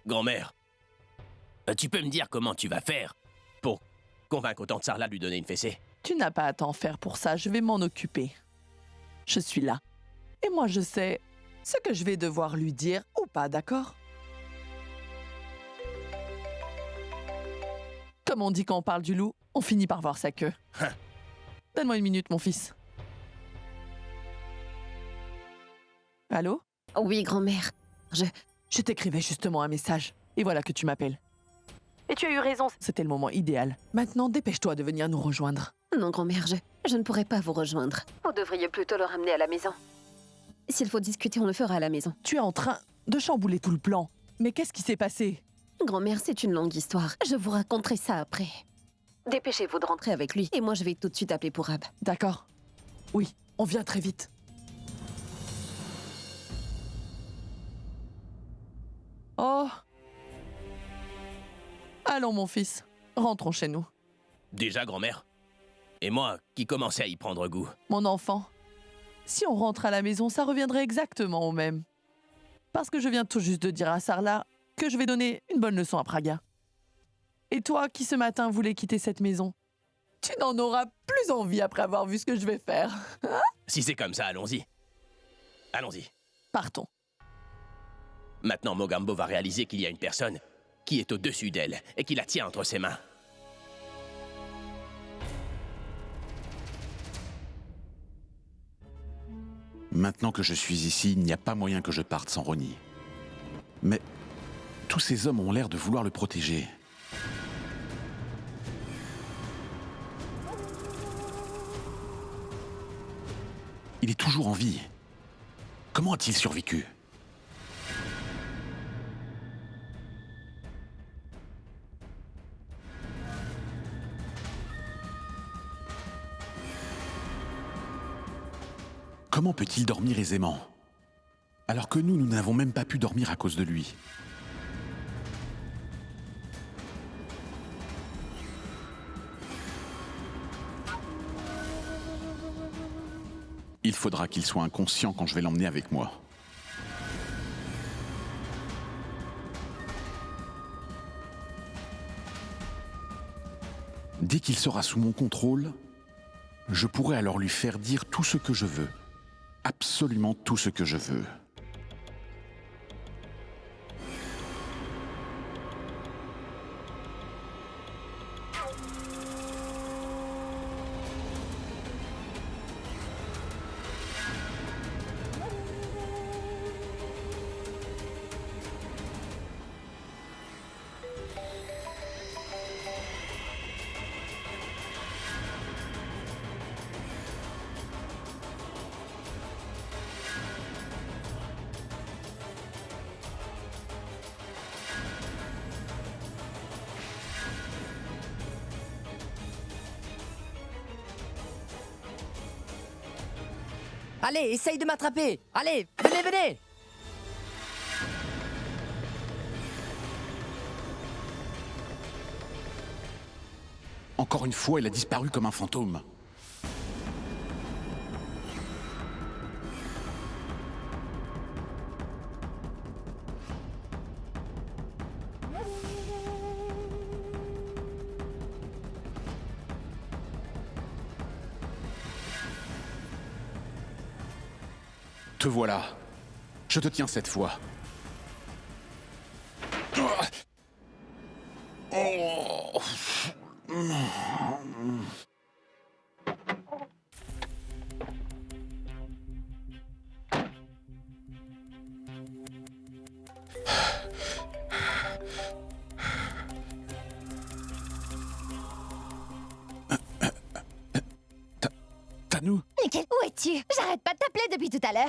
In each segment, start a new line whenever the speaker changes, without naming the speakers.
Grand-mère, tu peux me dire comment tu vas faire pour convaincre autant de Sarla de lui donner une fessée?
Tu n'as pas à t'en faire pour ça, je vais m'en occuper. Je suis là. Et moi, je sais ce que je vais devoir lui dire ou pas, d'accord? Comme on dit quand on parle du loup, on finit par voir sa queue.
Hein.
Donne-moi une minute, mon fils. Allô?
Oui, grand-mère.
Je t'écrivais justement un message. Et voilà que tu m'appelles. Et tu as eu raison, c'était le moment idéal. Maintenant, dépêche-toi de venir nous rejoindre.
Non, grand-mère, je ne pourrai pas vous rejoindre. Vous devriez plutôt le ramener à la maison. S'il faut discuter, on le fera à la maison.
Tu es en train de chambouler tout le plan. Mais qu'est-ce qui s'est passé?
Grand-mère, c'est une longue histoire. Je vous raconterai ça après. Dépêchez-vous de rentrer avec lui, et moi je vais tout de suite appeler pour Ab.
D'accord. Oui, on vient très vite. Oh. Allons, mon fils. Rentrons chez nous.
Déjà, grand-mère? Et moi, qui commençais à y prendre goût.
Mon enfant, si on rentre à la maison, ça reviendrait exactement au même. Parce que je viens tout juste de dire à Sarla que je vais donner une bonne leçon à Praga. Et toi, qui ce matin voulais quitter cette maison, tu n'en auras plus envie après avoir vu ce que je vais faire.
Si c'est comme ça, allons-y. Allons-y.
Partons.
Maintenant, Mogambo va réaliser qu'il y a une personne qui est au-dessus d'elle et qui la tient entre ses mains.
Maintenant que je suis ici, il n'y a pas moyen que je parte sans Ronnie. Mais tous ces hommes ont l'air de vouloir le protéger. Il est toujours en vie. Comment a-t-il survécu ? Comment peut-il dormir aisément ? Alors que nous n'avons même pas pu dormir à cause de lui. Il faudra qu'il soit inconscient quand je vais l'emmener avec moi. Dès qu'il sera sous mon contrôle, je pourrai alors lui faire dire tout ce que je veux. Absolument tout ce que je veux.
Allez, essaye de m'attraper. Allez, venez, venez.
Encore une fois, il a disparu comme un fantôme. Te voilà. Je te tiens cette fois. Oh. Tanou?
Nickel, où es-tu? J'arrête pas de t'appeler depuis tout à l'heure.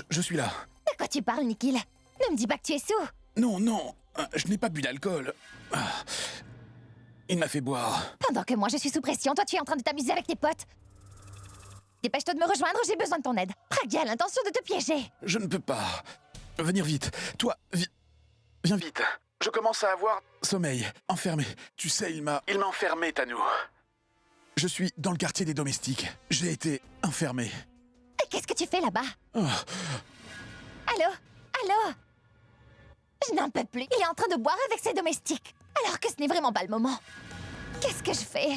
Je suis là.
De quoi tu parles, Nikhil? Ne me dis pas que tu es sous.
Non, non, je n'ai pas bu d'alcool. Il m'a fait boire.
Pendant que moi je suis sous pression, toi tu es en train de t'amuser avec tes potes. Dépêche-toi de me rejoindre, j'ai besoin de ton aide. Praga a l'intention de te piéger.
Je ne peux pas. Venir vite. Toi, viens vite. Je commence à avoir sommeil. Enfermé. Tu sais, il m'a enfermé, Tanou. Je suis dans le quartier des domestiques. J'ai été enfermé.
Et qu'est-ce que tu fais là-bas?
Oh.
Allô? Allô? Je n'en peux plus. Il est en train de boire avec ses domestiques. Alors que ce n'est vraiment pas le moment. Qu'est-ce que je fais?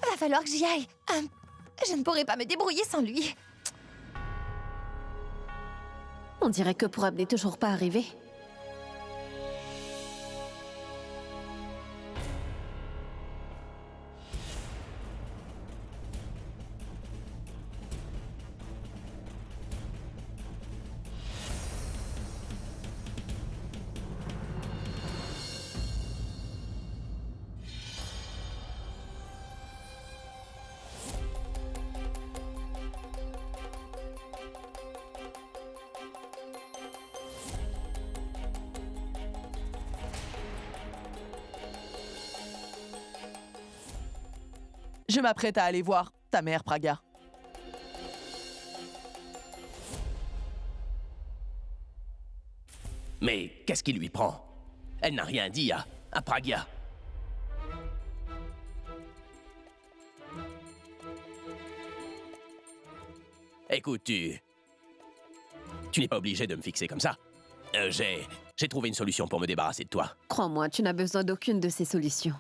Va falloir que j'y aille. Je ne pourrai pas me débrouiller sans lui.
On dirait que Pourab n'est toujours pas arrivé.
Je m'apprête à aller voir ta mère, Praga.
Mais qu'est-ce qui lui prend? Elle n'a rien dit à Pragia. Écoute, tu n'es pas obligé de me fixer comme ça. J'ai trouvé une solution pour me débarrasser de toi.
Crois-moi, tu n'as besoin d'aucune de ces solutions.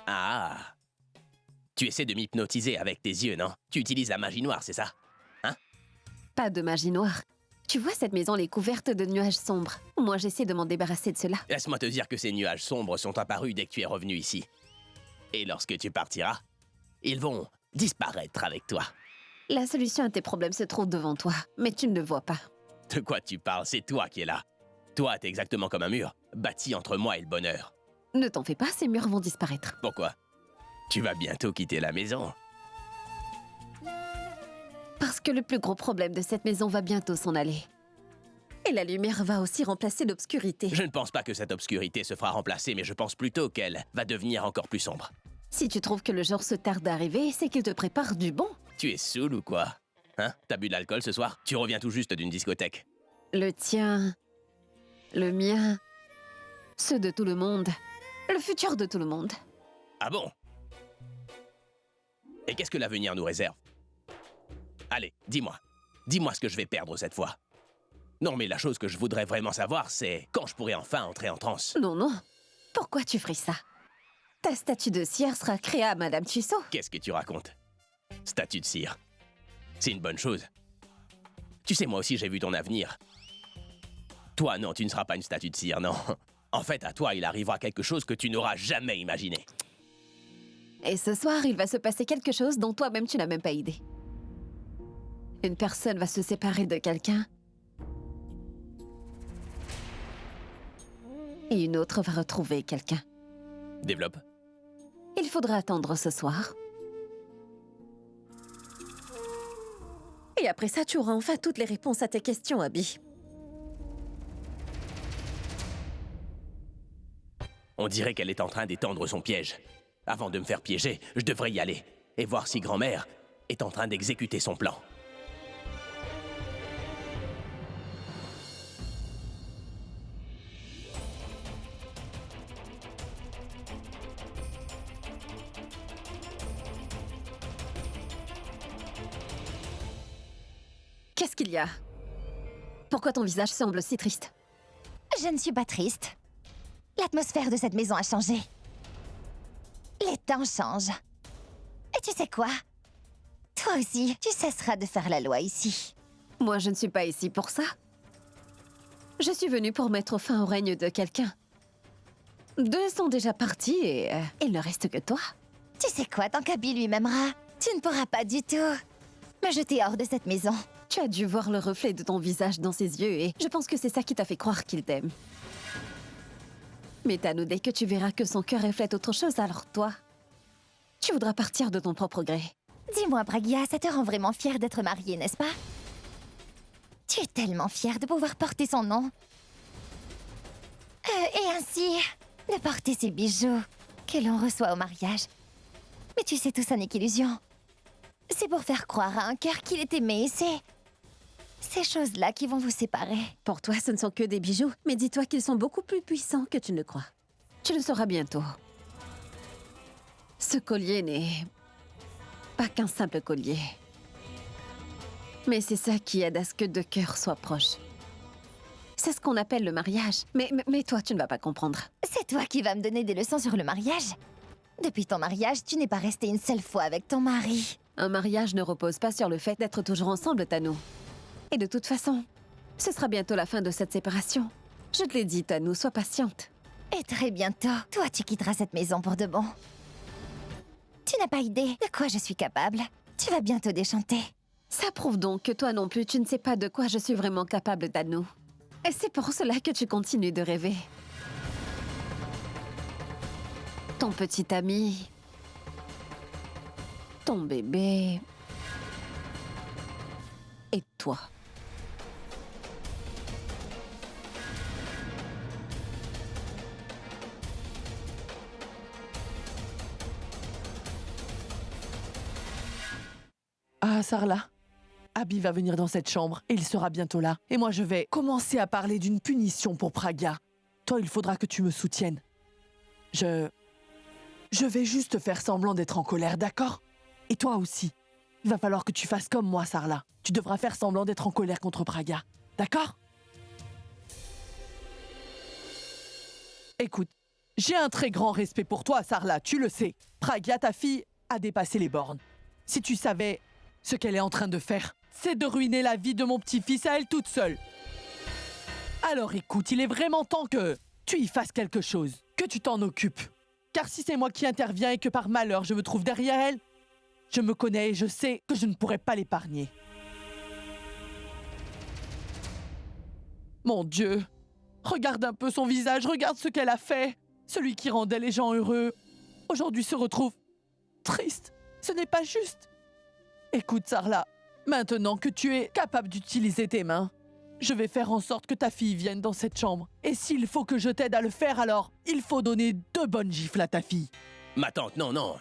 Ah. Tu essaies de m'hypnotiser avec tes yeux, non? Tu utilises la magie noire, c'est ça? Hein?
Pas de magie noire. Tu vois, cette maison elle est couverte de nuages sombres. Moi, j'essaie de m'en débarrasser de cela.
Laisse-moi te dire que ces nuages sombres sont apparus dès que tu es revenu ici. Et lorsque tu partiras, ils vont disparaître avec toi.
La solution à tes problèmes se trouve devant toi, mais tu ne le vois pas.
De quoi tu parles? C'est toi qui es là. Toi, t'es exactement comme un mur, bâti entre moi et le bonheur.
Ne t'en fais pas, ces murs vont disparaître.
Pourquoi? Tu vas bientôt quitter la maison.
Parce que le plus gros problème de cette maison va bientôt s'en aller. Et la lumière va aussi remplacer l'obscurité.
Je ne pense pas que cette obscurité se fera remplacer, mais je pense plutôt qu'elle va devenir encore plus sombre.
Si tu trouves que le jour se tarde d'arriver, c'est qu'il te prépare du bon.
Tu es saoul ou quoi? Hein? T'as bu de l'alcool ce soir? Tu reviens tout juste d'une discothèque.
Le tien, le mien, ceux de tout le monde, le futur de tout le monde.
Ah bon? Et qu'est-ce que l'avenir nous réserve? Allez, dis-moi. Dis-moi ce que je vais perdre cette fois. Non, mais la chose que je voudrais vraiment savoir, c'est quand je pourrai enfin entrer en transe.
Non, non. Pourquoi tu ferais ça? Ta statue de cire sera créée à Madame Tussaud.
Qu'est-ce que tu racontes? Statue de cire. C'est une bonne chose. Tu sais, moi aussi, j'ai vu ton avenir. Toi, non, tu ne seras pas une statue de cire, non. En fait, à toi, il arrivera quelque chose que tu n'auras jamais imaginé.
Et ce soir, il va se passer quelque chose dont toi-même tu n'as même pas idée. Une personne va se séparer de quelqu'un. Et une autre va retrouver quelqu'un.
Développe.
Il faudra attendre ce soir. Et après ça, tu auras enfin toutes les réponses à tes questions, Abby.
On dirait qu'elle est en train d'étendre son piège. Avant de me faire piéger, je devrais y aller et voir si grand-mère est en train d'exécuter son plan.
Qu'est-ce qu'il y a? Pourquoi ton visage semble si triste?
Je ne suis pas triste. L'atmosphère de cette maison a changé. Les temps changent. Et tu sais quoi? Toi aussi, tu cesseras de faire la loi ici.
Moi, je ne suis pas ici pour ça. Je suis venue pour mettre fin au règne de quelqu'un. Deux sont déjà partis et il ne reste que toi.
Tu sais quoi, tant qu'Abby lui m'aimera, tu ne pourras pas du tout me jeter hors de cette maison.
Tu as dû voir le reflet de ton visage dans ses yeux et je pense que c'est ça qui t'a fait croire qu'il t'aime. Mais Tanou, dès que tu verras que son cœur reflète autre chose, alors toi, tu voudras partir de ton propre gré.
Dis-moi, Pragia, ça te rend vraiment fière d'être mariée, n'est-ce pas? Tu es tellement fière de pouvoir porter son nom. Et ainsi, de porter ces bijoux que l'on reçoit au mariage. Mais tu sais, tout ça n'est qu'illusion. C'est pour faire croire à un cœur qu'il est aimé, c'est ces choses-là qui vont vous séparer.
Pour toi, ce ne sont que des bijoux, mais dis-toi qu'ils sont beaucoup plus puissants que tu ne le crois. Tu le sauras bientôt. Ce collier n'est pas qu'un simple collier. Mais c'est ça qui aide à ce que deux cœurs soient proches. C'est ce qu'on appelle le mariage. Mais toi, tu ne vas pas comprendre.
C'est toi qui vas me donner des leçons sur le mariage. Depuis ton mariage, tu n'es pas restée une seule fois avec ton mari.
Un mariage ne repose pas sur le fait d'être toujours ensemble, Tanou. Et de toute façon, ce sera bientôt la fin de cette séparation. Je te l'ai dit, Tanou, sois patiente.
Et très bientôt, toi, tu quitteras cette maison pour de bon. Tu n'as pas idée de quoi je suis capable. Tu vas bientôt déchanter.
Ça prouve donc que toi non plus, tu ne sais pas de quoi je suis vraiment capable, Tanou. Et c'est pour cela que tu continues de rêver. Ton petit ami, ton bébé et toi.
Ah, Sarla. Abby va venir dans cette chambre et il sera bientôt là. Et moi, je vais commencer à parler d'une punition pour Pragya. Toi, il faudra que tu me soutiennes. Je vais juste faire semblant d'être en colère, d'accord? Et toi aussi. Il va falloir que tu fasses comme moi, Sarla. Tu devras faire semblant d'être en colère contre Pragya, d'accord? Écoute, j'ai un très grand respect pour toi, Sarla, tu le sais. Pragya, ta fille, a dépassé les bornes. Si tu savais ce qu'elle est en train de faire, c'est de ruiner la vie de mon petit-fils à elle toute seule. Alors écoute, il est vraiment temps que tu y fasses quelque chose, que tu t'en occupes. Car si c'est moi qui interviens et que par malheur je me trouve derrière elle, je me connais et je sais que je ne pourrai pas l'épargner. Mon Dieu, regarde un peu son visage, regarde ce qu'elle a fait. Celui qui rendait les gens heureux, aujourd'hui se retrouve triste. Ce n'est pas juste. Écoute, Sarla, maintenant que tu es capable d'utiliser tes mains, je vais faire en sorte que ta fille vienne dans cette chambre. Et s'il faut que je t'aide à le faire, alors il faut donner 2 bonnes gifles à ta fille.
Ma tante, non, non.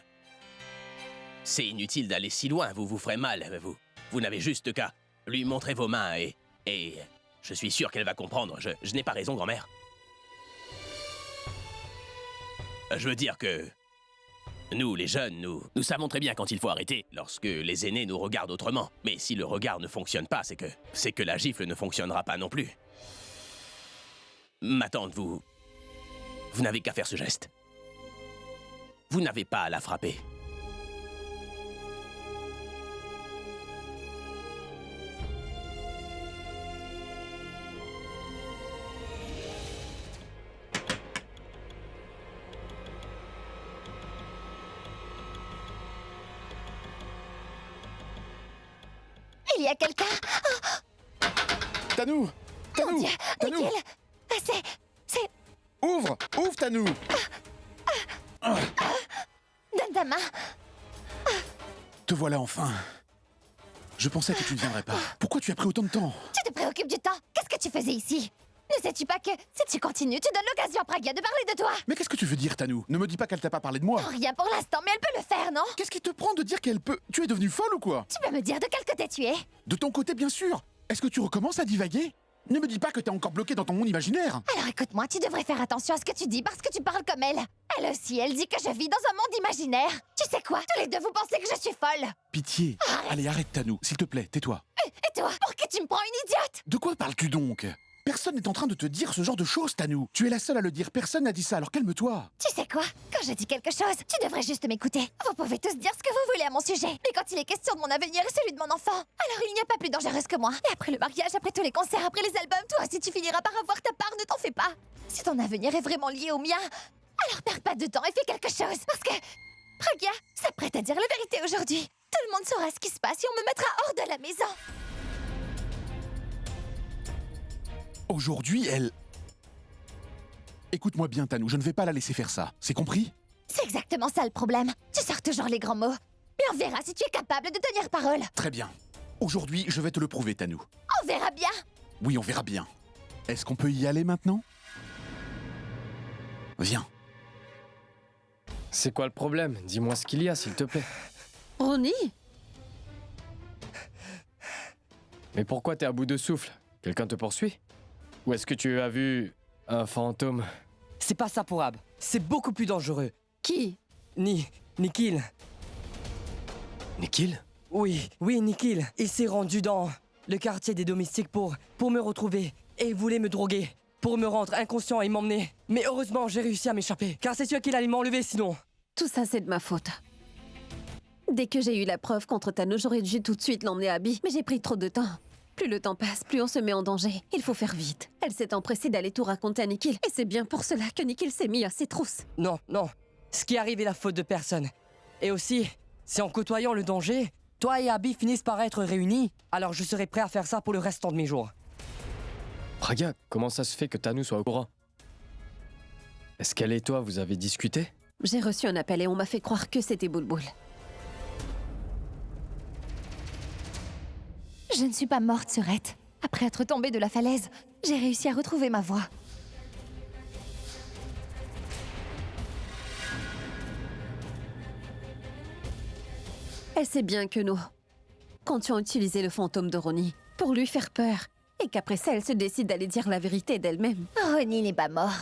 C'est inutile d'aller si loin, vous vous ferez mal, vous. Vous n'avez juste qu'à lui montrer vos mains et je suis sûr qu'elle va comprendre. Je n'ai pas raison, grand-mère. Je veux dire que nous, les jeunes, nous savons très bien quand il faut arrêter, lorsque les aînés nous regardent autrement. Mais si le regard ne fonctionne pas, c'est que la gifle ne fonctionnera pas non plus. Ma tante, vous n'avez qu'à faire ce geste. Vous n'avez pas à la frapper.
Il y a quelqu'un.
Tanou!
Mon
Tanou!
Dieu,
Tanou!
Nikhil. C'est...
Ouvre! Ouvre, Tanou!
Donne ta main.
Te voilà enfin. Je pensais que tu ne viendrais pas. Pourquoi tu as pris autant de temps?
Tu te préoccupes du temps. Qu'est-ce que tu faisais ici? Ne sais-tu pas que, si tu continues, tu donnes l'occasion à Pragya de parler de toi?
Mais qu'est-ce que tu veux dire, Tanou? Ne me dis pas qu'elle t'a pas parlé de moi.
Rien pour l'instant, mais elle peut le faire, non?
Qu'est-ce qui te prend de dire qu'elle peut... Tu es devenue folle ou quoi?
Tu peux me dire de quel côté tu es?
De ton côté, bien sûr. Est-ce que tu recommences à divaguer? Ne me dis pas que t'es encore bloqué dans ton monde imaginaire.
Alors écoute-moi, tu devrais faire attention à ce que tu dis parce que tu parles comme elle. Elle aussi, elle dit que je vis dans un monde imaginaire. Tu sais quoi? Tous les deux, vous pensez que je suis folle.
Pitié. Allez, arrête, Tanou. S'il te plaît, tais-toi.
Et toi, pour qui tu me prends une idiote?
De quoi parles-tu donc? Personne n'est en train de te dire ce genre de choses, Tanou. Tu es la seule à le dire. Personne n'a dit ça, alors calme-toi.
Tu sais quoi? Quand je dis quelque chose, tu devrais juste m'écouter. Vous pouvez tous dire ce que vous voulez à mon sujet. Mais quand il est question de mon avenir et celui de mon enfant, alors il n'y a pas plus dangereuse que moi. Et après le mariage, après tous les concerts, après les albums, toi aussi tu finiras par avoir ta part, ne t'en fais pas. Si ton avenir est vraiment lié au mien, alors perds pas de temps et fais quelque chose. Parce que Pragya s'apprête à dire la vérité aujourd'hui. Tout le monde saura ce qui se passe et on me mettra hors de la maison.
Aujourd'hui, elle... Écoute-moi bien, Tanou, je ne vais pas la laisser faire ça. C'est compris?
C'est exactement ça le problème. Tu sors toujours les grands mots. Mais on verra si tu es capable de tenir parole.
Très bien. Aujourd'hui, je vais te le prouver, Tanou.
On verra bien.
Oui, on verra bien. Est-ce qu'on peut y aller maintenant? Viens.
C'est quoi le problème? Dis-moi ce qu'il y a, s'il te plaît.
Ronnie?
Mais pourquoi t'es à bout de souffle? Quelqu'un te poursuit? Ou est-ce que tu as vu un fantôme?
C'est pas ça pour Ab. C'est beaucoup plus dangereux.
Qui?
Nikhil.
Nikhil?
Oui, Nikhil. Il s'est rendu dans le quartier des domestiques pour me retrouver. Et il voulait me droguer. Pour me rendre inconscient et m'emmener. Mais heureusement, j'ai réussi à m'échapper. Car c'est sûr qu'il allait m'enlever sinon.
Tout ça, c'est de ma faute. Dès que j'ai eu la preuve contre Tano, j'aurais dû tout de suite l'emmener à Abby, mais j'ai pris trop de temps. Plus le temps passe, plus on se met en danger. Il faut faire vite. Elle s'est empressée d'aller tout raconter à Nikhil, et c'est bien pour cela que Nikhil s'est mis à ses trousses.
Non. Ce qui arrive est la faute de personne. Et aussi, si en côtoyant le danger, toi et Abby finissent par être réunis, alors je serai prêt à faire ça pour le restant de mes jours.
Pragya, comment ça se fait que Tanu soit au courant? Est-ce qu'elle et toi, vous avez discuté?
J'ai reçu un appel et on m'a fait croire que c'était Boulboul.
Je ne suis pas morte, Surette. Après être tombée de la falaise, j'ai réussi à retrouver ma voix.
Elle sait bien que nous comptions utiliser le fantôme de Ronnie pour lui faire peur. Et qu'après ça, elle se décide d'aller dire la vérité d'elle-même.
Ronnie n'est pas mort.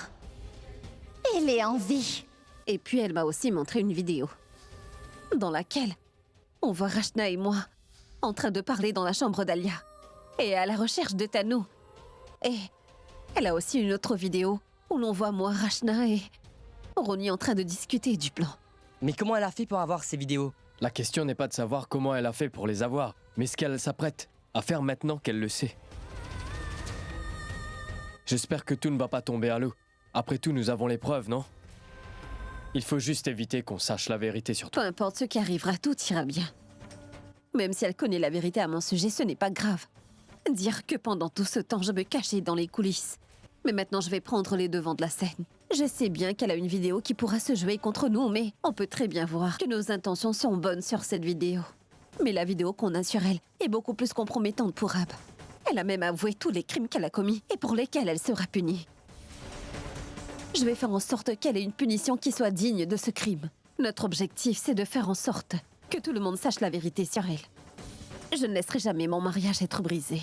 Il est en vie.
Et puis elle m'a aussi montré une vidéo dans laquelle on voit Rachna et moi en train de parler dans la chambre d'Alia et à la recherche de Tanu. Et elle a aussi une autre vidéo où l'on voit moi, Rachna et Ronnie en train de discuter du plan.
Mais comment elle a fait pour avoir ces vidéos?
La question n'est pas de savoir comment elle a fait pour les avoir, mais ce qu'elle s'apprête à faire maintenant qu'elle le sait. J'espère que tout ne va pas tomber à l'eau. Après tout, nous avons les preuves, non? Il faut juste éviter qu'on sache la vérité sur toi.
Peu importe ce qui arrivera, tout ira bien. Même si elle connaît la vérité à mon sujet, ce n'est pas grave. Dire que pendant tout ce temps, je me cachais dans les coulisses. Mais maintenant, je vais prendre les devants de la scène. Je sais bien qu'elle a une vidéo qui pourra se jouer contre nous, mais on peut très bien voir que nos intentions sont bonnes sur cette vidéo. Mais la vidéo qu'on a sur elle est beaucoup plus compromettante pour Ab. Elle a même avoué tous les crimes qu'elle a commis et pour lesquels elle sera punie. Je vais faire en sorte qu'elle ait une punition qui soit digne de ce crime. Notre objectif, c'est de faire en sorte que tout le monde sache la vérité sur elle. Je ne laisserai jamais mon mariage être brisé.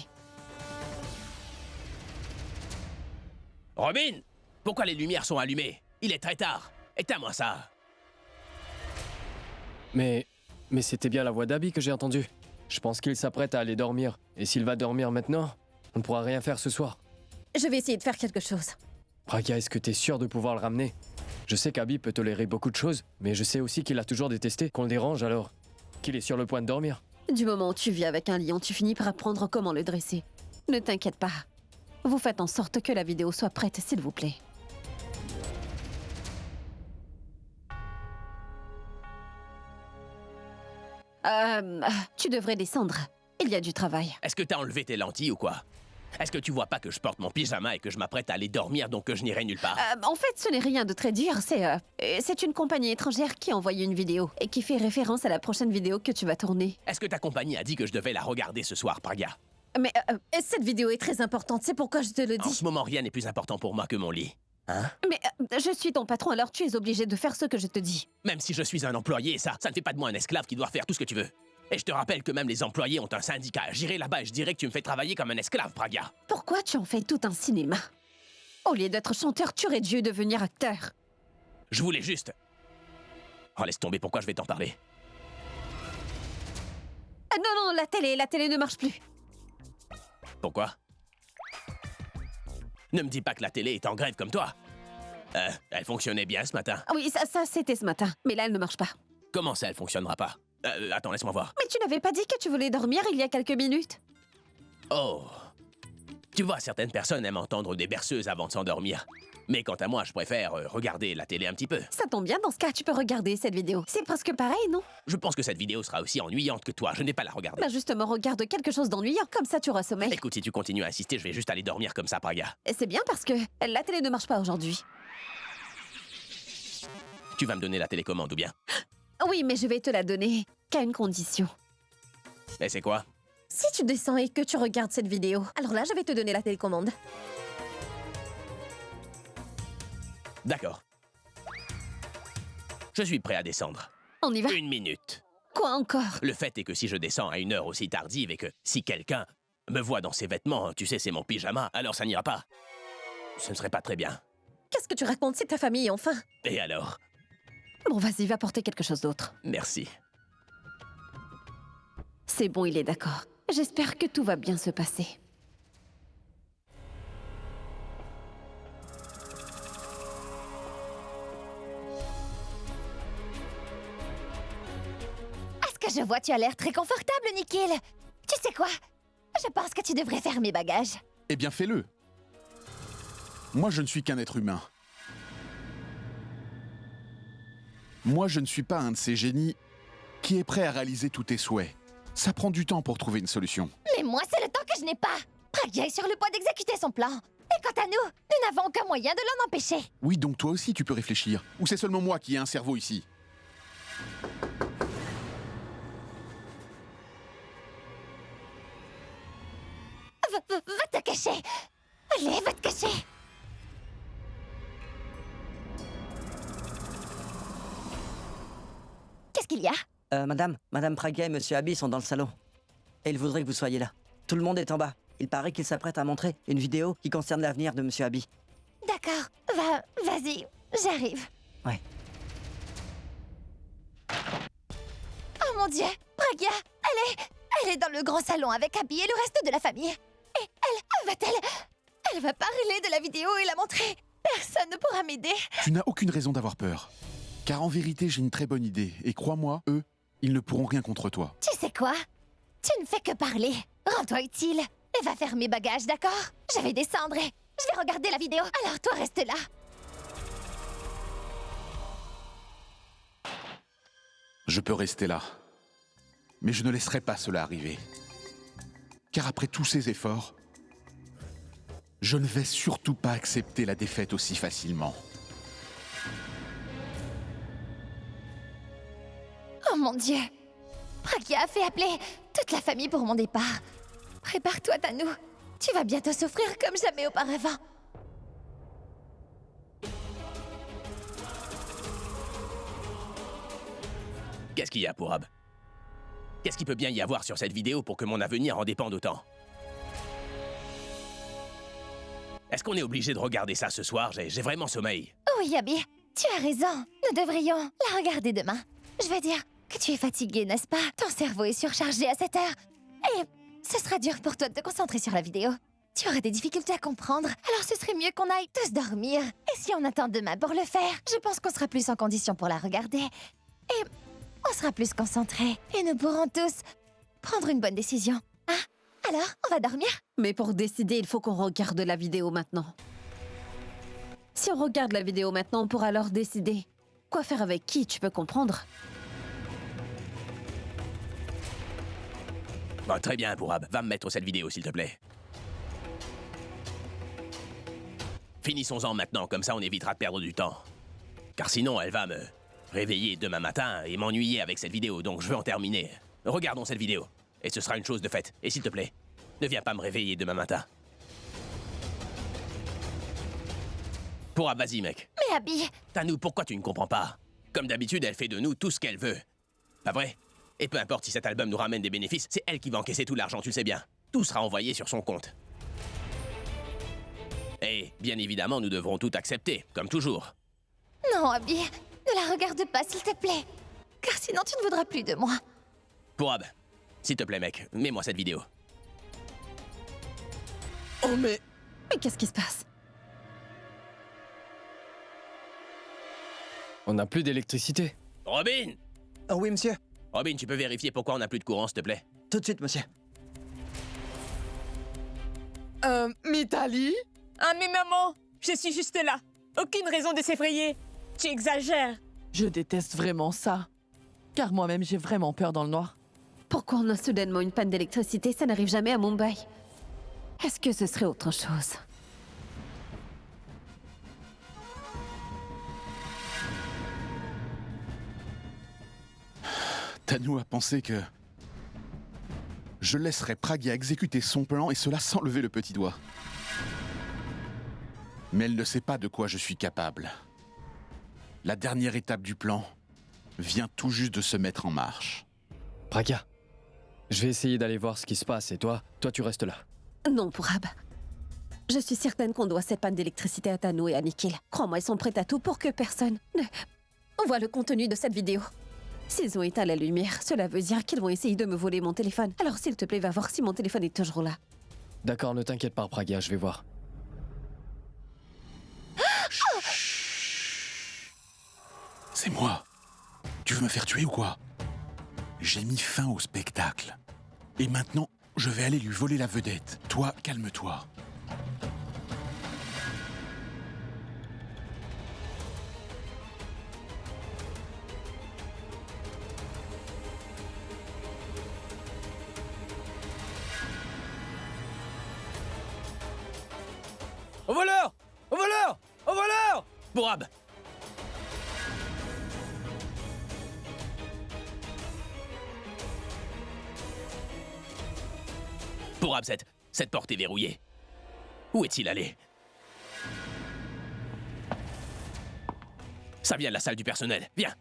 Robin, pourquoi les lumières sont allumées? Il est très tard. Éteins-moi ça.
Mais c'était bien la voix d'Abby que j'ai entendue. Je pense qu'il s'apprête à aller dormir. Et s'il va dormir maintenant, on ne pourra rien faire ce soir.
Je vais essayer de faire quelque chose.
Pragya, est-ce que t'es sûr de pouvoir le ramener? Je sais qu'Abby peut tolérer beaucoup de choses, mais je sais aussi qu'il a toujours détesté qu'on le dérange alors. Qu'il est sur le point de dormir.
Du moment où tu vis avec un lion, tu finis par apprendre comment le dresser. Ne t'inquiète pas. Vous faites en sorte que la vidéo soit prête, s'il vous plaît. Tu devrais descendre. Il y a du travail.
Est-ce que t'as enlevé tes lentilles ou quoi? Est-ce que tu vois pas que je porte mon pyjama et que je m'apprête à aller dormir donc que je n'irai nulle part?
En fait, ce n'est rien de très dur. C'est une compagnie étrangère qui a envoyé une vidéo et qui fait référence à la prochaine vidéo que tu vas tourner.
Est-ce que ta compagnie a dit que je devais la regarder ce soir, Pragya?
Mais cette vidéo est très importante, c'est pourquoi je te le
En
dis.
ce moment, rien n'est plus important pour moi que mon lit. Hein?
Mais je suis ton patron, alors tu es obligé de faire ce que je te dis.
Même si je suis un employé, ça ne fait pas de moi un esclave qui doit faire tout ce que tu veux. Et je te rappelle que même les employés ont un syndicat. J'irai là-bas et je dirai que tu me fais travailler comme un esclave, Pragya.
Pourquoi tu en fais tout un cinéma? Au lieu d'être chanteur, tu aurais dû devenir acteur.
Je voulais juste... Oh, laisse tomber, pourquoi je vais t'en parler?
Non, la télé ne marche plus.
Pourquoi? Ne me dis pas que la télé est en grève comme toi. Elle fonctionnait bien ce matin.
Oui, ça c'était ce matin, mais là elle ne marche pas.
Comment ça, elle fonctionnera pas? Attends, laisse-moi voir.
Mais tu n'avais pas dit que tu voulais dormir il y a quelques minutes?
Oh. Tu vois, certaines personnes aiment entendre des berceuses avant de s'endormir. Mais quant à moi, je préfère regarder la télé un petit peu.
Ça tombe bien, dans ce cas, tu peux regarder cette vidéo. C'est presque pareil, non?
Je pense que cette vidéo sera aussi ennuyante que toi. Je n'ai pas la regarder.
Bah justement, regarde quelque chose d'ennuyant, comme ça tu auras sommeil.
Écoute, si tu continues à insister, je vais juste aller dormir comme ça, Pragya.
Et c'est bien parce que la télé ne marche pas aujourd'hui.
Tu vas me donner la télécommande ou bien?
Oui, mais je vais te la donner qu'à une condition.
Et c'est quoi?
Si tu descends et que tu regardes cette vidéo, alors là, je vais te donner la télécommande.
D'accord. Je suis prêt à descendre.
On y va?
1 minute.
Quoi encore?
Le fait est que si je descends à une heure aussi tardive et que si quelqu'un me voit dans ses vêtements, tu sais, c'est mon pyjama, alors ça n'ira pas. Ce ne serait pas très bien.
Qu'est-ce que tu racontes? C'est ta famille, enfin.
Et alors?
Bon, vas-y, va porter quelque chose d'autre.
Merci.
C'est bon, il est d'accord. J'espère que tout va bien se passer.
À ce que je vois, tu as l'air très confortable, Nikhil. Tu sais quoi? Je pense que tu devrais faire mes bagages.
Eh bien, fais-le. Moi, je ne suis qu'un être humain. Moi, je ne suis pas un de ces génies qui est prêt à réaliser tous tes souhaits. Ça prend du temps pour trouver une solution.
Mais moi, c'est le temps que je n'ai pas. Pragya est sur le point d'exécuter son plan. Et quant à nous, nous n'avons aucun moyen de l'en empêcher.
Oui, donc toi aussi, tu peux réfléchir. Ou c'est seulement moi qui ai un cerveau ici?
Va te cacher. Allez, va te cacher. Qu'est-ce qu'il y a?
Madame Pragya et Monsieur Abby sont dans le salon. Et ils voudraient que vous soyez là. Tout le monde est en bas. Il paraît qu'ils s'apprêtent à montrer une vidéo qui concerne l'avenir de Monsieur Abby.
D'accord. Vas-y. J'arrive.
Ouais.
Oh mon Dieu, Pragya, elle est dans le grand salon avec Abby et le reste de la famille. Et elle va parler de la vidéo et la montrer. Personne ne pourra m'aider.
Tu n'as aucune raison d'avoir peur. Car en vérité, j'ai une très bonne idée. Et crois-moi, eux, ils ne pourront rien contre toi.
Tu sais quoi? Tu ne fais que parler. Rends-toi utile et va faire mes bagages, d'accord? Je vais descendre et je vais regarder la vidéo. Alors toi, reste là.
Je peux rester là. Mais je ne laisserai pas cela arriver. Car après tous ces efforts, je ne vais surtout pas accepter la défaite aussi facilement.
Oh mon Dieu! Pragya a fait appeler toute la famille pour mon départ. Prépare-toi, Tanu. Tu vas bientôt souffrir comme jamais auparavant.
Qu'est-ce qu'il y a, Pourab? Qu'est-ce qu'il peut bien y avoir sur cette vidéo pour que mon avenir en dépende autant? Est-ce qu'on est obligé de regarder ça ce soir? J'ai vraiment sommeil.
Oui, Abby, tu as raison. Nous devrions la regarder demain. Je veux dire que tu es fatigué, n'est-ce pas? Ton cerveau est surchargé à cette heure. Et ce sera dur pour toi de te concentrer sur la vidéo. Tu auras des difficultés à comprendre, alors ce serait mieux qu'on aille tous dormir. Et si on attend demain pour le faire, je pense qu'on sera plus en condition pour la regarder. Et on sera plus concentrés. Et nous pourrons tous prendre une bonne décision. Hein? Alors, on va dormir?
Mais pour décider, il faut qu'on regarde la vidéo maintenant. Si on regarde la vidéo maintenant, on pourra alors décider quoi faire avec qui, tu peux comprendre?
Bon, très bien, Pourab. Va me mettre cette vidéo, s'il te plaît. Finissons-en maintenant, comme ça on évitera de perdre du temps. Car sinon, elle va me réveiller demain matin et m'ennuyer avec cette vidéo, donc je veux en terminer. Regardons cette vidéo, et ce sera une chose de faite. Et s'il te plaît, ne viens pas me réveiller demain matin. Pourab, vas-y, mec.
Mais Abby,
Tanu, pourquoi tu ne comprends pas? Comme d'habitude, elle fait de nous tout ce qu'elle veut. Pas vrai? Et peu importe si cet album nous ramène des bénéfices, c'est elle qui va encaisser tout l'argent, tu le sais bien. Tout sera envoyé sur son compte. Et, bien évidemment, nous devrons tout accepter, comme toujours.
non, Abby, ne la regarde pas, s'il te plaît. Car sinon, tu ne voudras plus de moi.
Pourab, s'il te plaît, mec, mets-moi cette vidéo.
Oh, mais...
Mais qu'est-ce qui se passe?
On n'a plus d'électricité.
Robin!
Oh oui, monsieur.
Robin, tu peux vérifier pourquoi on n'a plus de courant, s'il te plaît?
Tout de suite, monsieur.
Mitali?
Ah mais maman, je suis juste là. Aucune raison de s'effrayer. Tu exagères.
Je déteste vraiment ça. Car moi-même, j'ai vraiment peur dans le noir.
Pourquoi on a soudainement une panne d'électricité? Ça n'arrive jamais à Mumbai. Est-ce que ce serait autre chose?
Tanu a pensé que je laisserais Pragya exécuter son plan et cela sans lever le petit doigt. Mais elle ne sait pas de quoi je suis capable. La dernière étape du plan vient tout juste de se mettre en marche.
Pragya, je vais essayer d'aller voir ce qui se passe et toi tu restes là.
Non, Pourab. Je suis certaine qu'on doit cette panne d'électricité à Tanu et à Nikhil. Crois-moi, ils sont prêts à tout pour que personne ne voit le contenu de cette vidéo. S'ils ont éteint la lumière, cela veut dire qu'ils vont essayer de me voler mon téléphone. Alors s'il te plaît, va voir si mon téléphone est toujours là.
D'accord, ne t'inquiète pas, Praga, je vais voir.
C'est moi. Tu veux me faire tuer ou quoi? J'ai mis fin au spectacle. Et maintenant, je vais aller lui voler la vedette. Toi, calme-toi.
Au voleur! Au voleur! Au voleur!
Pourab! Pourab, cette porte est verrouillée. Où est-il allé? Ça vient de la salle du personnel. Viens!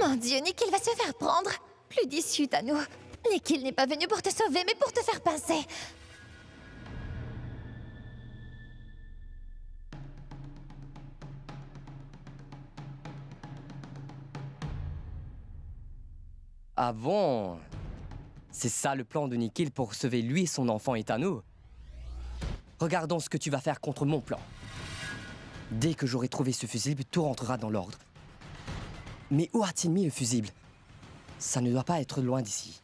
Mon Dieu, Nikhil va se faire prendre. Plus d'issue à nous. Nikhil n'est pas venu pour te sauver, mais pour te faire pincer.
Ah bon? C'est ça le plan de Nikhil pour sauver lui et son enfant Etano? Regardons ce que tu vas faire contre mon plan. Dès que j'aurai trouvé ce fusible, tout rentrera dans l'ordre. Mais où a-t-il mis le fusible? Ça ne doit pas être loin d'ici.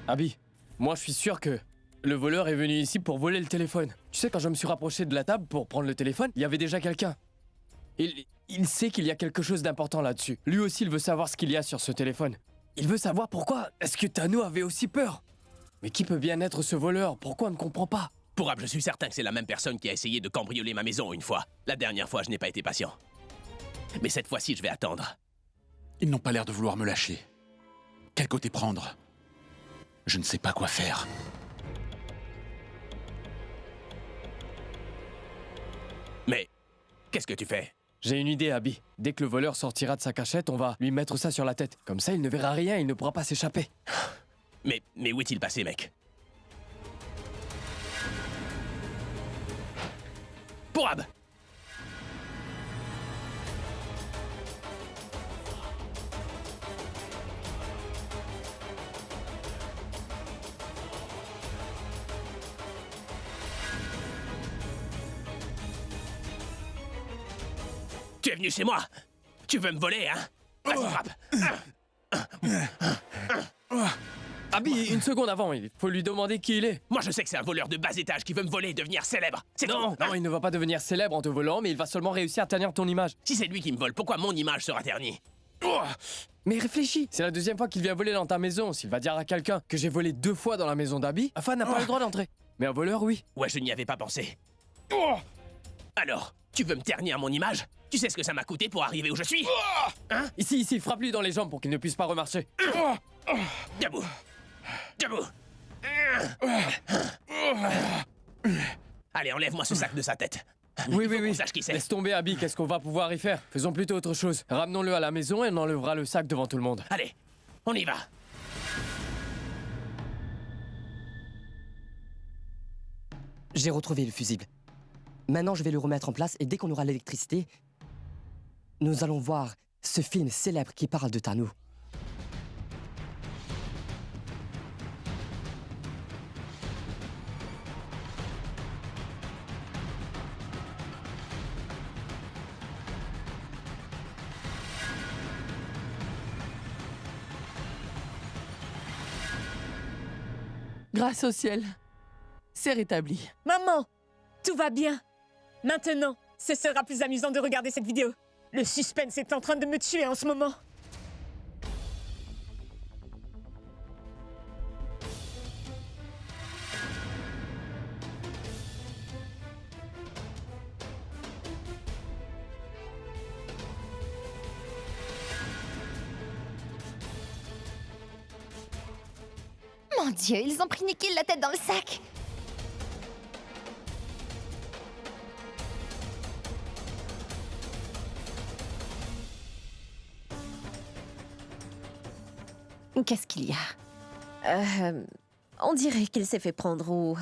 Abby, moi je suis sûr que le voleur est venu ici pour voler le téléphone. Tu sais, quand je me suis rapproché de la table pour prendre le téléphone, il y avait déjà quelqu'un. Il sait qu'il y a quelque chose d'important là-dessus. Lui aussi, il veut savoir ce qu'il y a sur ce téléphone. Il veut savoir pourquoi est-ce que Tano avait aussi peur. Mais qui peut bien être ce voleur? Pourquoi on ne comprend pas?
Pourab, je suis certain que c'est la même personne qui a essayé de cambrioler ma maison une fois. La dernière fois, je n'ai pas été patient. Mais cette fois-ci, je vais attendre.
Ils n'ont pas l'air de vouloir me lâcher. Quel côté prendre? Je ne sais pas quoi faire.
Mais qu'est-ce que tu fais?
J'ai une idée, Abby. Dès que le voleur sortira de sa cachette, on va lui mettre ça sur la tête. Comme ça, il ne verra rien, il ne pourra pas s'échapper.
Mais où est-il passé, mec? Pourab! Tu es venu chez moi? Tu veux me voler, hein? Vas-y, frappe!
Abby, une seconde avant, il faut lui demander qui il est.
Moi, je sais que c'est un voleur de bas étage qui veut me voler et devenir célèbre. C'est
Non,
tout, hein?
non, il ne va pas devenir célèbre en te volant, mais il va seulement réussir à ternir ton image.
Si c'est lui qui me vole, pourquoi mon image sera ternie?
Mais réfléchis, c'est la deuxième fois qu'il vient voler dans ta maison. S'il va dire à quelqu'un que j'ai volé 2 fois dans la maison d'Abby, Afan n'a pas le droit d'entrer. Mais un voleur, oui.
Ouais, je n'y avais pas pensé. Alors, tu veux me ternir mon image? Tu sais ce que ça m'a coûté pour arriver où je suis? Hein?
Ici, frappe-lui dans les jambes pour qu'il ne puisse pas remarcher.
Debout! Debout! Allez, enlève-moi ce sac de sa tête.
Oui,
Il faut qu'on
oui.
sache qui c'est.
Laisse tomber, Abby, qu'est-ce qu'on va pouvoir y faire? Faisons plutôt autre chose. Ramenons-le à la maison et on enlèvera le sac devant tout le monde.
Allez, on y va.
J'ai retrouvé le fusible. Maintenant, je vais le remettre en place et dès qu'on aura l'électricité, nous allons voir ce film célèbre qui parle de Tano.
Grâce au ciel, c'est rétabli.
Maman, tout va bien. Maintenant, ce sera plus amusant de regarder cette vidéo. Le suspense est en train de me tuer en ce moment.
Mon Dieu, ils ont pris Nikhil la tête dans le sac.
Qu'est-ce qu'il y a? On dirait qu'il s'est fait prendre ou...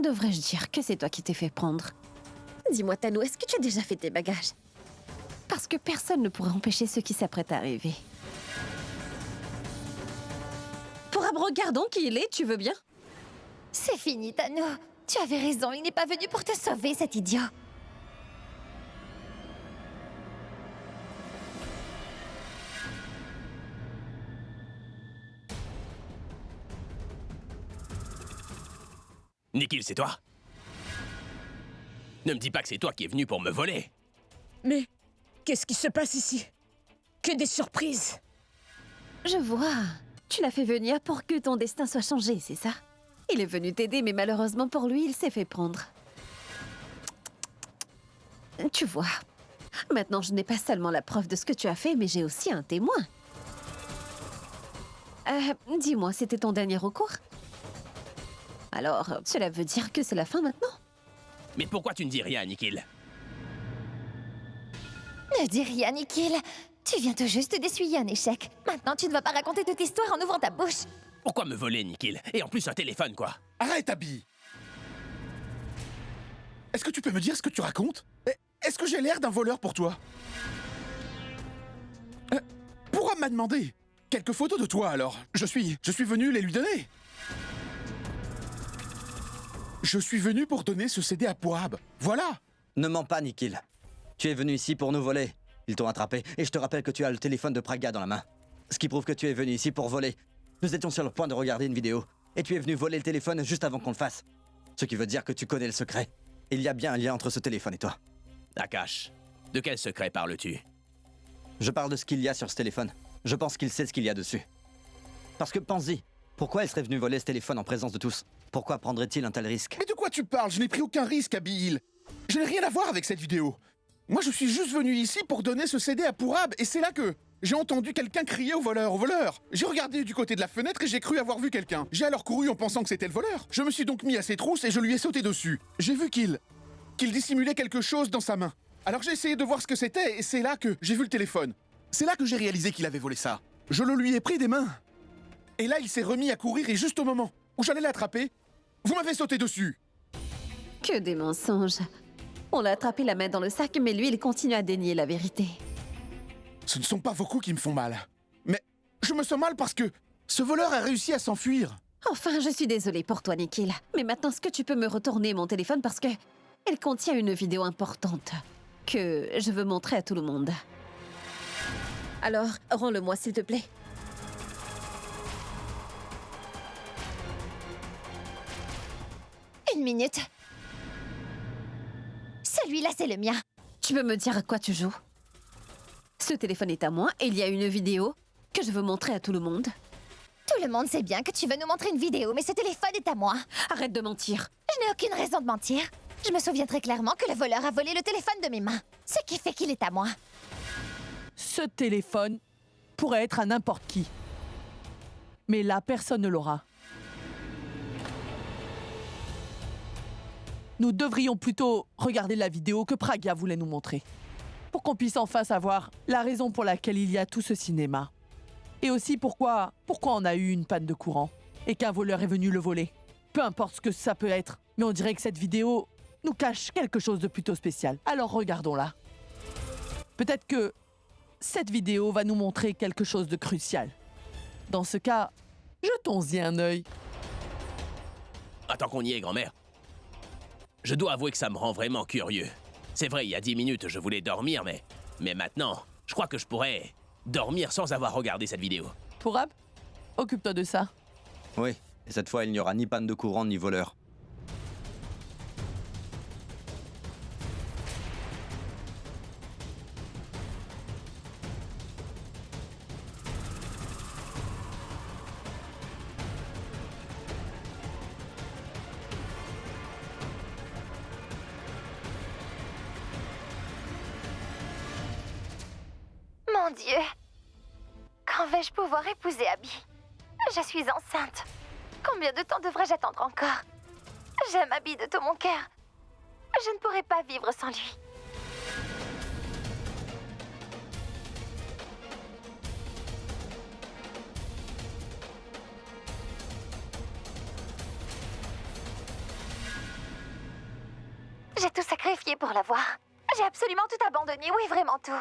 Devrais-je dire que c'est toi qui t'es fait prendre? Dis-moi, Tanou, est-ce que tu as déjà fait tes bagages? Parce que personne ne pourrait empêcher ceux qui s'apprêtent à arriver. Regardons qui il est, tu veux bien?
C'est fini, Tano. Tu avais raison, il n'est pas venu pour te sauver, cet idiot.
Nikhil, c'est toi? Ne me dis pas que c'est toi qui es venu pour me voler.
Mais qu'est-ce qui se passe ici? Que des surprises!
Je vois. Tu l'as fait venir pour que ton destin soit changé, c'est ça? Il est venu t'aider, mais malheureusement pour lui, il s'est fait prendre. Tu vois, maintenant je n'ai pas seulement la preuve de ce que tu as fait, mais j'ai aussi un témoin. Dis-moi, c'était ton dernier recours? Alors, cela veut dire que c'est la fin maintenant?
Mais pourquoi tu ne dis rien, Nikhil?
Ne dis rien, Nikhil. Tu viens tout juste d'essuyer un échec. Maintenant, tu ne vas pas raconter toute l'histoire en ouvrant ta bouche.
Pourquoi me voler, Nikhil? Et en plus un téléphone, quoi.
Arrête, Abby! Est-ce que tu peux me dire ce que tu racontes? Est-ce que j'ai l'air d'un voleur pour toi? Pourquoi m'a demandé? Quelques photos de toi, alors. Je suis venu les lui donner. Je suis venu pour donner ce CD à Pourab. Voilà!
Ne mens pas, Nikhil. Tu es venu ici pour nous voler. Ils t'ont attrapé, et je te rappelle que tu as le téléphone de Praga dans la main. Ce qui prouve que tu es venu ici pour voler. Nous étions sur le point de regarder une vidéo, et tu es venu voler le téléphone juste avant qu'on le fasse. Ce qui veut dire que tu connais le secret. Il y a bien un lien entre ce téléphone et toi.
Akash, de quel secret parles-tu?
Je parle de ce qu'il y a sur ce téléphone. Je pense qu'il sait ce qu'il y a dessus. Parce que pense-y, pourquoi il serait venu voler ce téléphone en présence de tous? Pourquoi prendrait-il un tel risque?
Mais de quoi tu parles? Je n'ai pris aucun risque, Abby. Je n'ai rien à voir avec cette vidéo. Moi, je suis juste venu ici pour donner ce CD à Pourab, et c'est là que j'ai entendu quelqu'un crier au voleur, au voleur. J'ai regardé du côté de la fenêtre et j'ai cru avoir vu quelqu'un. J'ai alors couru en pensant que c'était le voleur. Je me suis donc mis à ses trousses et je lui ai sauté dessus. J'ai vu qu'il dissimulait quelque chose dans sa main. Alors j'ai essayé de voir ce que c'était, et c'est là que j'ai vu le téléphone. C'est là que j'ai réalisé qu'il avait volé ça. Je le lui ai pris des mains. Et là, il s'est remis à courir, et juste au moment où j'allais l'attraper, vous m'avez sauté dessus.
Que des mensonges. On l'a attrapé la main dans le sac, mais lui, il continue à dénier la vérité.
Ce ne sont pas vos coups qui me font mal. Mais je me sens mal parce que ce voleur a réussi à s'enfuir.
Enfin, je suis désolée pour toi, Nikhil. Mais maintenant, est-ce que tu peux me retourner mon téléphone parce que elle contient une vidéo importante que je veux montrer à tout le monde. Alors, rends-le-moi, s'il te plaît.
Une minute. Celui-là, c'est le mien.
Tu peux me dire à quoi tu joues? Ce téléphone est à moi et il y a une vidéo que je veux montrer à tout le monde.
Tout le monde sait bien que tu veux nous montrer une vidéo, mais ce téléphone est à moi.
Arrête de mentir.
Je n'ai aucune raison de mentir. Je me souviens très clairement que le voleur a volé le téléphone de mes mains. Ce qui fait qu'il est à moi.
Ce téléphone pourrait être à n'importe qui. Mais là, personne ne l'aura. Nous devrions plutôt regarder la vidéo que Praga voulait nous montrer, pour qu'on puisse enfin savoir la raison pour laquelle il y a tout ce cinéma. Et aussi pourquoi on a eu une panne de courant et qu'un voleur est venu le voler. Peu importe ce que ça peut être, mais on dirait que cette vidéo nous cache quelque chose de plutôt spécial. Alors regardons-la. Peut-être que cette vidéo va nous montrer quelque chose de crucial. Dans ce cas, jetons-y un œil.
Attends qu'on y est, grand-mère. Je dois avouer que ça me rend vraiment curieux. C'est vrai, il y a 10 minutes, je voulais dormir, mais maintenant, je crois que je pourrais dormir sans avoir regardé cette vidéo.
Pourab, occupe-toi de ça.
Oui, et cette fois, il n'y aura ni panne de courant ni voleur.
Mon Dieu. Quand vais-je pouvoir épouser Abby? Je suis enceinte. Combien de temps devrais-je attendre encore? J'aime Abby de tout mon cœur. Je ne pourrais pas vivre sans lui. J'ai tout sacrifié pour l'avoir. J'ai absolument tout abandonné, oui, vraiment tout.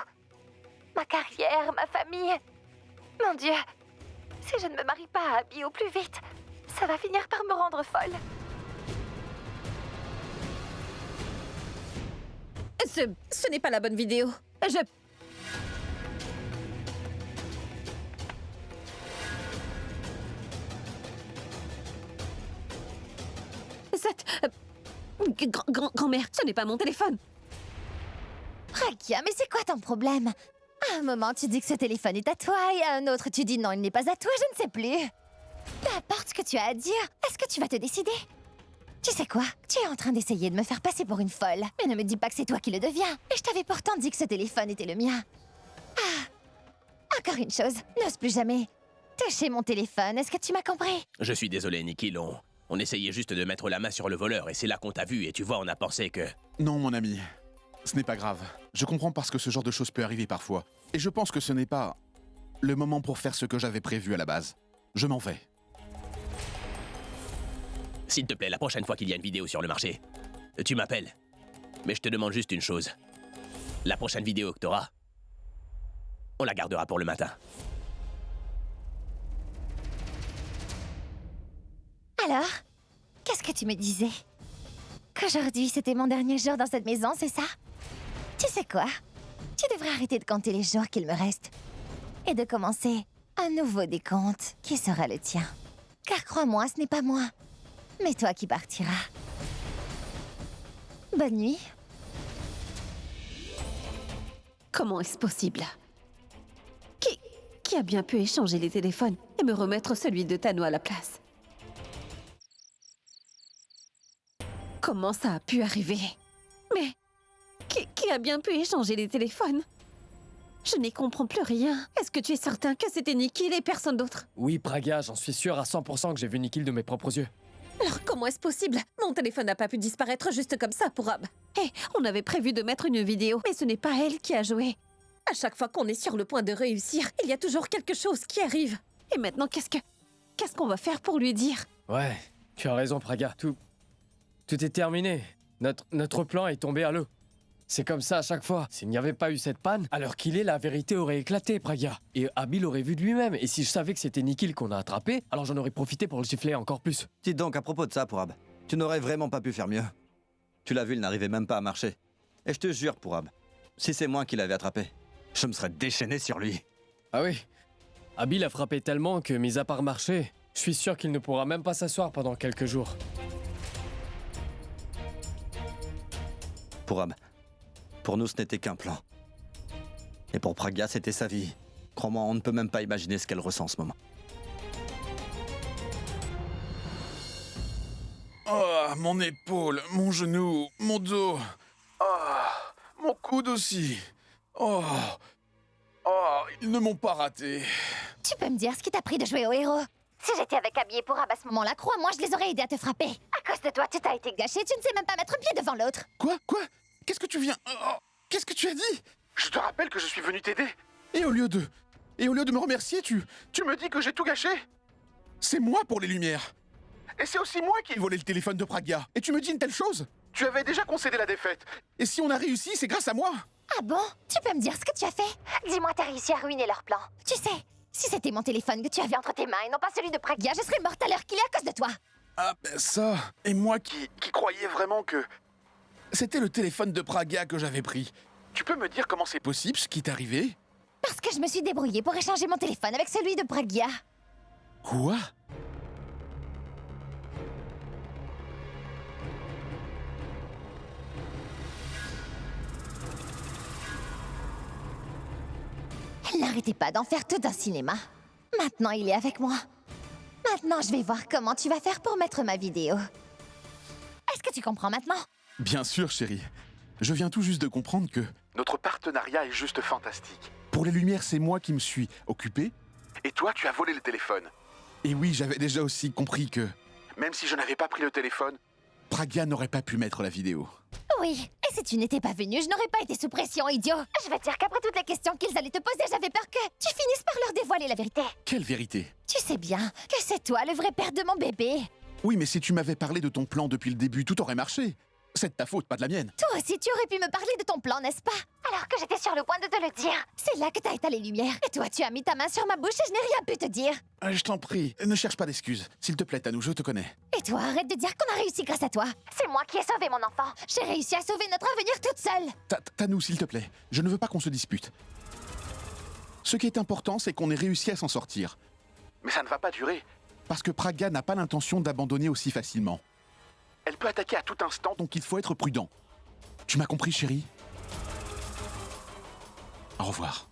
Ma carrière, ma famille. Mon Dieu, si je ne me marie pas à Abby au plus vite, ça va finir par me rendre folle.
Ce n'est pas la bonne vidéo. Cette... grand-mère, ce n'est pas mon téléphone.
Pragya, mais c'est quoi ton problème? À un moment, tu dis que ce téléphone est à toi, et à un autre, tu dis non, il n'est pas à toi, je ne sais plus. Peu importe ce que tu as à dire, est-ce que tu vas te décider? Tu sais quoi? Tu es en train d'essayer de me faire passer pour une folle. Mais ne me dis pas que c'est toi qui le deviens. Et je t'avais pourtant dit que ce téléphone était le mien. Ah! Encore une chose, n'ose plus jamais toucher mon téléphone, est-ce que tu m'as compris?
Je suis désolé, Nikhil, on essayait juste de mettre la main sur le voleur et c'est là qu'on t'a vu et tu vois, on a pensé que...
Non, mon ami. Ce n'est pas grave. Je comprends parce que ce genre de choses peut arriver parfois. Et je pense que ce n'est pas le moment pour faire ce que j'avais prévu à la base. Je m'en vais.
S'il te plaît, la prochaine fois qu'il y a une vidéo sur le marché, tu m'appelles. Mais je te demande juste une chose. La prochaine vidéo que t'auras, on la gardera pour le matin.
Alors, qu'est-ce que tu me disais? Qu'aujourd'hui, c'était mon dernier jour dans cette maison, c'est ça? Tu sais quoi? Tu devrais arrêter de compter les jours qu'il me reste. Et de commencer un nouveau décompte qui sera le tien. Car crois-moi, ce n'est pas moi, mais toi qui partiras. Bonne nuit.
Comment est-ce possible? Qui a bien pu échanger les téléphones et me remettre celui de Tano à la place? Comment ça a pu arriver? Mais qui a bien pu échanger les téléphones? Je n'y comprends plus rien. Est-ce que tu es certain que c'était Nikhil et personne d'autre?
Oui, Pragya, j'en suis sûr à 100% que j'ai vu Nikhil de mes propres yeux.
Alors comment est-ce possible? Mon téléphone n'a pas pu disparaître juste comme ça pour Ab. Hé, on avait prévu de mettre une vidéo, mais ce n'est pas elle qui a joué. À chaque fois qu'on est sur le point de réussir, il y a toujours quelque chose qui arrive. Et maintenant, qu'est-ce qu'on va faire pour lui dire?
Ouais, tu as raison, Pragya. Tout est terminé. Notre plan est tombé à l'eau. C'est comme ça à chaque fois. S'il n'y avait pas eu cette panne, alors qu'il est, la vérité aurait éclaté, Pragya. Et Abby l'aurait vu de lui-même. Et si je savais que c'était Nikhil qu'on a attrapé, alors j'en aurais profité pour le siffler encore plus.
Dis donc, à propos de ça, Pourab, tu n'aurais vraiment pas pu faire mieux. Tu l'as vu, il n'arrivait même pas à marcher. Et je te jure, Pourab, si c'est moi qui l'avais attrapé, je me serais déchaîné sur lui.
Ah oui. Abby l'a frappé tellement que, mis à part marcher, je suis sûr qu'il ne pourra même pas s'asseoir pendant quelques jours.
Pourab, pour nous, ce n'était qu'un plan. Et pour Pragya, c'était sa vie. Crois-moi, on ne peut même pas imaginer ce qu'elle ressent en ce moment.
Oh, mon épaule, mon genou, mon dos. Oh, mon coude aussi. Oh, ils ne m'ont pas raté.
Tu peux me dire ce qui t'a pris de jouer au héros? Si j'étais avec Abby et Pourab à ce moment-là, crois-moi, je les aurais aidés à te frapper. À cause de toi, tout a été gâché, tu ne sais même pas mettre un pied devant l'autre.
Quoi? Qu'est-ce que tu viens... Qu'est-ce que tu as dit? Je te rappelle que je suis venu t'aider. Et au lieu de me remercier, tu me dis que j'ai tout gâché? C'est moi pour les lumières. Et c'est aussi moi qui ai volé le téléphone de Pragya. Et tu me dis une telle chose? Tu avais déjà concédé la défaite. Et si on a réussi, c'est grâce à moi.
Ah bon? Tu peux me dire ce que tu as fait? Dis-moi, t'as réussi à ruiner leur plan. Tu sais, si c'était mon téléphone que tu avais entre tes mains et non pas celui de Pragya, je serais morte à l'heure qu'il est à cause de toi.
Ah ben ça... Et moi qui croyais vraiment que... C'était le téléphone de Pragya que j'avais pris. Tu peux me dire comment c'est possible, ce qui t'est arrivé?
Parce que je me suis débrouillée pour échanger mon téléphone avec celui de Pragya.
Quoi?
Elle n'arrêtait pas d'en faire tout un cinéma. Maintenant, il est avec moi. Maintenant, je vais voir comment tu vas faire pour mettre ma vidéo. Est-ce que tu comprends maintenant?
Bien sûr, chérie. Je viens tout juste de comprendre que... Notre partenariat est juste fantastique. Pour les lumières, c'est moi qui me suis occupé. Et toi, tu as volé le téléphone. Et oui, j'avais déjà aussi compris que... Même si je n'avais pas pris le téléphone, Pragya n'aurait pas pu mettre la vidéo.
Oui, et si tu n'étais pas venu, je n'aurais pas été sous pression, idiot. Je vais te dire qu'après toutes les questions qu'ils allaient te poser, j'avais peur que tu finisses par leur dévoiler la vérité.
Quelle vérité?
Tu sais bien que c'est toi le vrai père de mon bébé.
Oui, mais si tu m'avais parlé de ton plan depuis le début, tout aurait marché. C'est de ta faute, pas de la mienne.
Toi aussi, tu aurais pu me parler de ton plan, n'est-ce pas? Alors que j'étais sur le point de te le dire. C'est là que t'as étalé les lumières. Et toi, tu as mis ta main sur ma bouche et je n'ai rien pu te dire.
Je t'en prie, ne cherche pas d'excuses. S'il te plaît, Tanou, je te connais.
Et toi, arrête de dire qu'on a réussi grâce à toi. C'est moi qui ai sauvé mon enfant. J'ai réussi à sauver notre avenir toute seule.
Tanou, s'il te plaît, je ne veux pas qu'on se dispute. Ce qui est important, c'est qu'on ait réussi à s'en sortir. Mais ça ne va pas durer. Parce que Praga n'a pas l'intention d'abandonner aussi facilement. Elle peut attaquer à tout instant, donc il faut être prudent. Tu m'as compris, chérie? Au revoir.